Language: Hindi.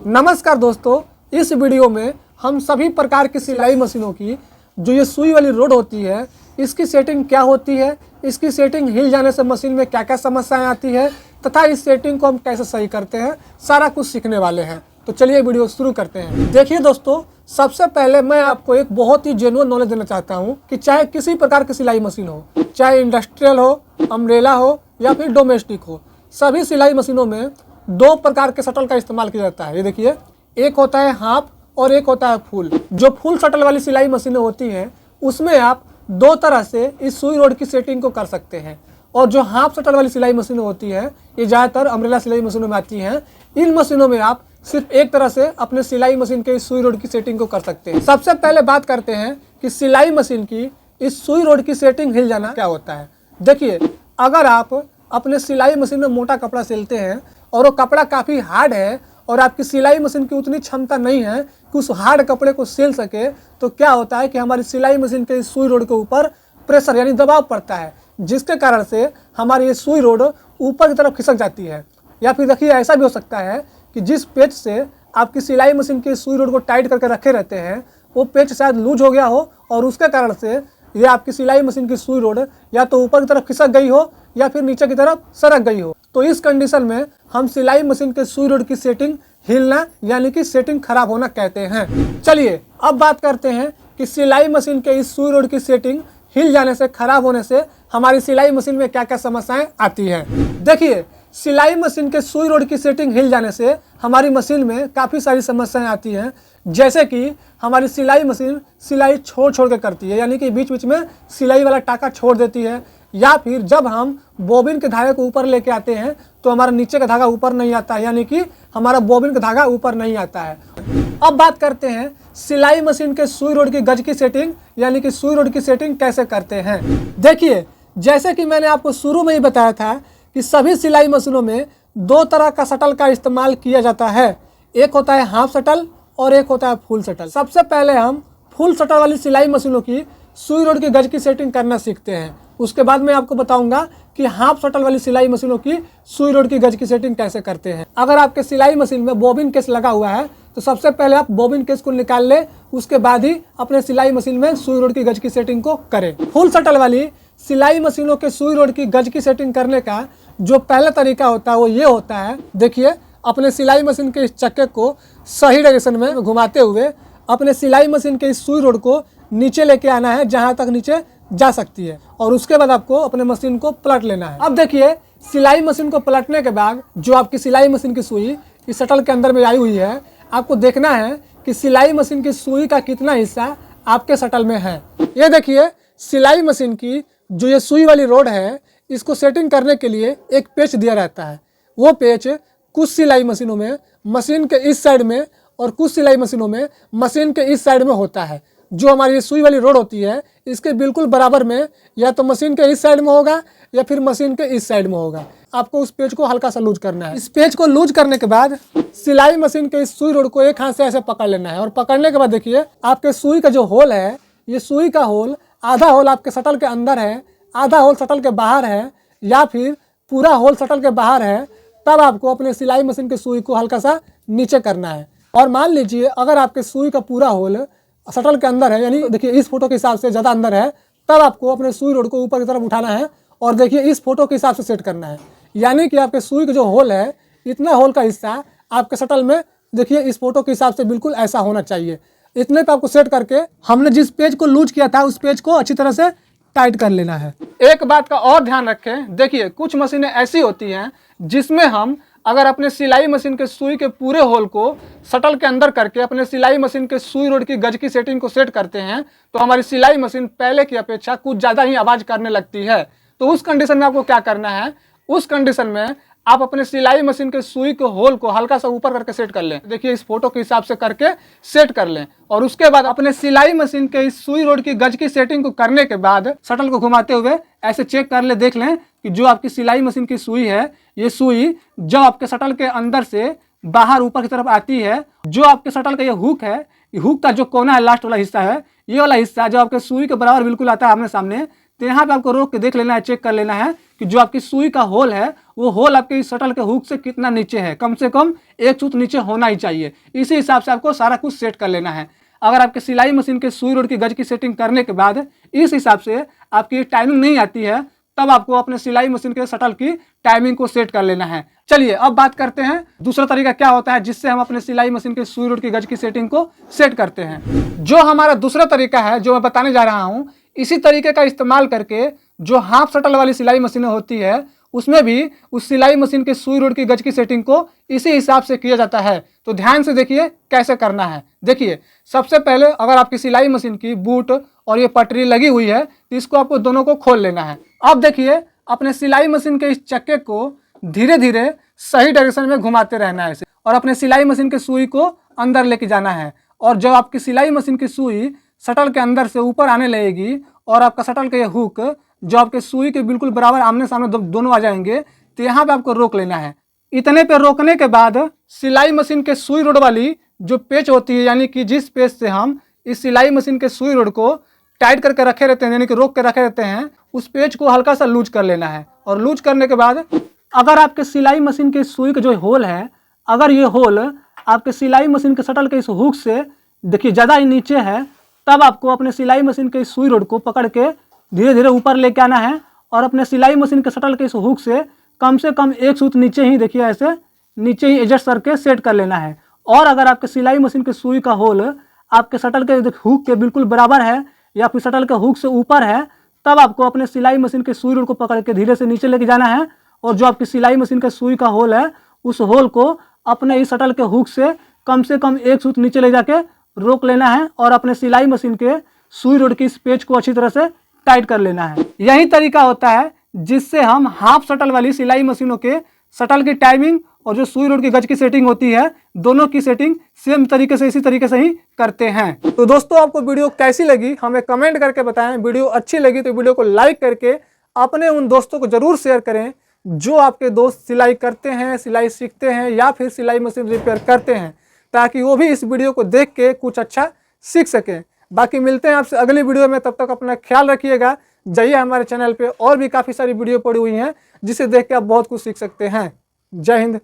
नमस्कार दोस्तों, इस वीडियो में हम सभी प्रकार की सिलाई मशीनों की जो ये सुई वाली रोड होती है, इसकी सेटिंग क्या होती है, इसकी सेटिंग हिल जाने से मशीन में क्या क्या समस्याएं आती है तथा इस सेटिंग को हम कैसे सही करते हैं, सारा कुछ सीखने वाले हैं। तो चलिए वीडियो शुरू करते हैं। देखिए दोस्तों, सबसे पहले मैं आपको एक बहुत ही जेन्युइन नॉलेज देना चाहता हूँ कि चाहे किसी प्रकार की सिलाई मशीन हो, चाहे इंडस्ट्रियल हो, अम्ब्रेला हो या फिर डोमेस्टिक हो, सभी सिलाई मशीनों में दो प्रकार के शटल का इस्तेमाल किया जाता है। ये देखिए, एक होता है हाफ और एक होता है फुल। जो फुल शटल वाली सिलाई मशीनें होती हैं उसमें आप दो तरह से इस सुई रोड की सेटिंग को कर सकते हैं, और जो हाफ शटल वाली सिलाई मशीनें होती हैं ये ज़्यादातर अम्ब्रेला सिलाई मशीनों में आती हैं। इन मशीनों में आप सिर्फ एक तरह से अपने सिलाई मशीन के इस सुई रोड की सेटिंग को कर सकते हैं। सबसे पहले बात करते हैं कि सिलाई मशीन की इस सुई रोड की सेटिंग हिल जाना क्या होता है। देखिए, अगर आप अपने सिलाई मशीन में मोटा कपड़ा सिलते हैं और वो कपड़ा काफ़ी हार्ड है और आपकी सिलाई मशीन की उतनी क्षमता नहीं है कि उस हार्ड कपड़े को सिल सके, तो क्या होता है कि हमारी सिलाई मशीन के इस सुई रोड के ऊपर प्रेशर यानी दबाव पड़ता है, जिसके कारण से हमारी ये सुई रोड ऊपर की तरफ खिसक जाती है। या फिर देखिए, ऐसा भी हो सकता है कि जिस पेच से आपकी सिलाई मशीन की सुई रोड को टाइट करके रखे रहते हैं वो पेच शायद लूज हो गया हो और उसके कारण से ये आपकी सिलाई मशीन की सुई रोड या तो ऊपर की तरफ खिसक गई हो या फिर नीचे की तरफ सरक गई हो। तो इस कंडीशन में हम सिलाई मशीन के सुई रोड की सेटिंग हिलना यानी कि सेटिंग खराब होना कहते हैं। चलिए अब बात करते हैं कि सिलाई मशीन के इस सुई रोड की सेटिंग हिल जाने से, खराब होने से हमारी सिलाई मशीन में क्या क्या समस्याएं आती हैं। देखिए, सिलाई मशीन के सुई रोड की सेटिंग हिल जाने से हमारी मशीन में काफ़ी सारी समस्याएं आती हैं। जैसे कि हमारी सिलाई मशीन सिलाई छोड़ छोड़ के करती है, यानी कि बीच बीच में सिलाई वाला टाका छोड़ देती है, या फिर जब हम बोबिन के धागे को ऊपर लेके आते हैं तो हमारा नीचे का धागा ऊपर नहीं आता है, यानी कि हमारा बोबिन का धागा ऊपर नहीं आता है। अब बात करते हैं सिलाई मशीन के सुई रोड की गज की सेटिंग यानी कि सुई रोड की सेटिंग कैसे करते हैं। देखिए, जैसे कि मैंने आपको शुरू में ही बताया था कि सभी सिलाई मशीनों में दो तरह का शटल का इस्तेमाल किया जाता है। एक होता है हाफ शटल और एक होता है फुल शटल। सबसे पहले हम फुल शटल वाली सिलाई मशीनों की सुई रोड की गज की सेटिंग करना सीखते हैं। उसके बाद मैं आपको बताऊंगा कि हाफ शटल वाली सिलाई मशीनों की सुई रोड की गज की सेटिंग कैसे करते हैं। अगर आपके सिलाई मशीन में बोबिन केस लगा हुआ है तो सबसे पहले आप बोबिन केस को निकाल लें, उसके बाद ही अपने सिलाई मशीन में सुई रोड की गज की सेटिंग को करें। फुल शटल वाली सिलाई मशीनों के सुई रोड की गज की सेटिंग करने का जो पहला तरीका होता है वो ये होता है। देखिए, अपने सिलाई मशीन के इस चक्के को सही डायरेक्शन में घुमाते हुए अपने सिलाई मशीन के इस सुई रोड को नीचे लेके आना है जहाँ तक नीचे जा सकती है, और उसके बाद आपको अपने मशीन को पलट लेना है। अब देखिए, सिलाई मशीन को पलटने के बाद जो आपकी सिलाई मशीन की सुई इस शटल के अंदर में आई हुई है, आपको देखना है कि सिलाई मशीन की सुई का कितना हिस्सा आपके शटल में है। ये देखिए, सिलाई मशीन की जो ये सुई वाली रोड है, इसको सेटिंग करने के लिए एक पेच दिया रहता है। वो पेच कुछ सिलाई मशीनों में मशीन के इस साइड में और कुछ सिलाई मशीनों में मशीन के इस साइड में होता है। जो हमारी ये सुई वाली रोड होती है इसके बिल्कुल बराबर में या तो मशीन के इस साइड में होगा या फिर मशीन के इस साइड में होगा। आपको उस पेज को हल्का सा लूज करना है। इस पेज को लूज करने के बाद सिलाई मशीन के इस सुई रोड को एक हाथ से ऐसे पकड़ लेना है, और पकड़ने के बाद देखिए, आपके सुई का जो होल है, ये सुई का होल आधा होल आपके शटल के अंदर है, आधा होल शटल के बाहर है, या फिर पूरा होल शटल के बाहर है। तब आपको अपने सिलाई मशीन की सुई को हल्का सा नीचे करना है। और मान लीजिए अगर आपके सुई का पूरा होल शटल के अंदर है, यानी देखिए इस फोटो के हिसाब से ज़्यादा अंदर है, तब आपको अपने सुई रोड को ऊपर की तरफ उठाना है और देखिए इस फोटो के हिसाब से सेट करना है। यानी कि आपके सुई का जो होल है, इतना होल का हिस्सा आपके शटल में देखिए इस फोटो के हिसाब से बिल्कुल ऐसा होना चाहिए। इतने पे आपको सेट करके हमने जिस पेज को लूज किया था उस पेज को अच्छी तरह से टाइट कर लेना है। एक बात का और ध्यान रखें, देखिए कुछ मशीनें ऐसी होती हैं जिसमें हम अगर अपने सिलाई मशीन के सुई के पूरे होल को शटल के अंदर करके अपने सिलाई मशीन के सुई रोड की गज की सेटिंग को सेट करते हैं तो हमारी सिलाई मशीन पहले की अपेक्षा कुछ ज़्यादा ही आवाज़ करने लगती है। तो उस कंडीशन में आपको क्या करना है, उस कंडीशन में आप अपने सिलाई मशीन के सुई के होल को हल्का सा ऊपर करके सेट कर लें। देखिए इस फोटो के हिसाब से करके सेट कर लें, और उसके बाद अपने सिलाई मशीन के इस सुई रोड की गज की सेटिंग को करने के बाद शटल को घुमाते हुए ऐसे चेक कर ले, देख लें कि जो आपकी सिलाई मशीन की सुई है, ये सुई जब आपके शटल के अंदर से बाहर ऊपर की तरफ आती है, जो आपके शटल का ये हुक है, ये हुक का जो कोना है, लास्ट वाला हिस्सा है, ये वाला हिस्सा जब आपके सुई के बराबर बिल्कुल आता है आमने सामने, तो यहाँ पे आपको रोक के देख लेना है, चेक कर लेना है कि जो आपकी सुई का होल है वो होल आपके इस शटल के हुक से कितना नीचे है। कम से कम 1 सूत नीचे होना ही चाहिए। इसी हिसाब से आपको सारा कुछ सेट कर लेना है। अगर आपके सिलाई मशीन के सुई रोड की गज की सेटिंग करने के बाद इस हिसाब से आपकी टाइमिंग नहीं आती है, तब आपको अपने सिलाई मशीन के शटल की टाइमिंग को सेट कर लेना है। चलिए अब बात करते हैं दूसरा तरीका क्या होता है जिससे हम अपने सिलाई मशीन के सुई रोड की गज की सेटिंग को सेट करते हैं। जो हमारा दूसरा तरीका है जो मैं बताने जा रहा हूं, इसी तरीके का इस्तेमाल करके जो हाफ शटल वाली सिलाई मशीनें होती है उसमें भी उस सिलाई मशीन के सुई रोड की गज की सेटिंग को इसी हिसाब से किया जाता है। तो ध्यान से देखिए कैसे करना है। देखिए, सबसे पहले अगर आपकी सिलाई मशीन की बूट और ये पटरी लगी हुई है तो इसको आपको दोनों को खोल लेना है। अब देखिए, अपने सिलाई मशीन के इस चक्के को धीरे धीरे सही डायरेक्शन में घुमाते रहना है और अपने सिलाई मशीन के सुई को अंदर लेके जाना है। और जब आपकी सिलाई मशीन की सुई शटल के अंदर से ऊपर आने लगेगी और आपका शटल के ये हुक जो आपके सुई के बिल्कुल बराबर आमने सामने दोनों आ जाएंगे, तो यहाँ पे आपको रोक लेना है। इतने पे रोकने के बाद सिलाई मशीन के सुई रोड वाली जो पेच होती है, यानी कि जिस पेच से हम इस सिलाई मशीन के सुई रोड को टाइट करके रखे रहते हैं, यानी कि रोक के रखे रहते हैं, उस पेच को हल्का सा लूज कर लेना है। और लूज करने के बाद अगर आपके सिलाई मशीन के सुई का जो होल है, अगर ये होल आपके सिलाई मशीन के शटल के इस हुक से देखिए ज़्यादा ही नीचे है, तब आपको अपने सिलाई मशीन के इस सुई रोड को पकड़ के धीरे धीरे ऊपर लेके आना है और अपने सिलाई मशीन के शटल के इस हुक से कम 1 सूत नीचे ही, देखिए ऐसे नीचे ही एडजस्ट करके सेट कर लेना है। और अगर आपके सिलाई मशीन के सुई का होल आपके शटल के हुक के बिल्कुल बराबर है या फिर शटल के हुक से ऊपर है, तब आपको अपने सिलाई मशीन के सुई रोड को पकड़ के धीरे से नीचे लेके जाना है और जो आपकी सिलाई मशीन का सुई का होल है उस होल को अपने इस शटल के हुक से कम 1 सूत नीचे ले जाके रोक लेना है और अपने सिलाई मशीन के सुई रोड की इस पेच को अच्छी तरह से टाइट कर लेना है। यही तरीका होता है जिससे हम हाफ शटल वाली सिलाई मशीनों के शटल की टाइमिंग और जो सुई रोड की गज की सेटिंग होती है, दोनों की सेटिंग सेम तरीके से इसी तरीके से ही करते हैं। तो दोस्तों, आपको वीडियो कैसी लगी हमें कमेंट करके बताएं। वीडियो अच्छी लगी तो वीडियो को लाइक करके अपने उन दोस्तों को जरूर शेयर करें जो आपके दोस्त सिलाई करते हैं, सिलाई सीखते हैं या फिर सिलाई मशीन रिपेयर करते हैं, ताकि वो भी इस वीडियो को देख के कुछ अच्छा सीख सकें। बाकी मिलते हैं आपसे अगली वीडियो में, तब तक अपना ख्याल रखिएगा। जाइए हमारे चैनल पे और भी काफ़ी सारी वीडियो पड़ी हुई हैं जिसे देख के आप बहुत कुछ सीख सकते हैं। जय हिंद।